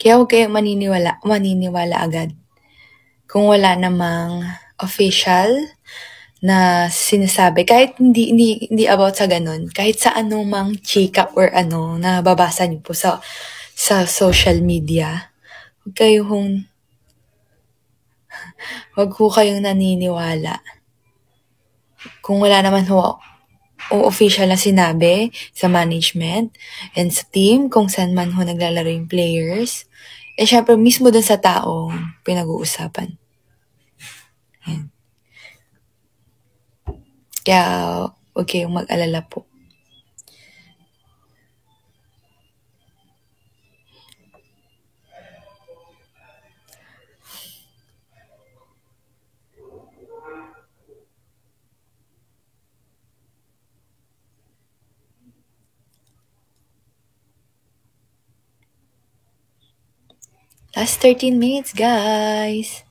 Kaya huwag kayong maniniwala agad. Kung wala namang official na sinasabi, kahit hindi about sa ganun, kahit sa anumang chika or na babasa niyo po sa social media, wag ho kayong naniniwala. Kung wala naman ho o official na sinabi sa management and sa team, kung saan man ho naglalaro yung players, syempre mismo dun sa tao pinag-uusapan. Yan. Kaya, huwag kayong mag-alala po. Last 13 minutes, guys.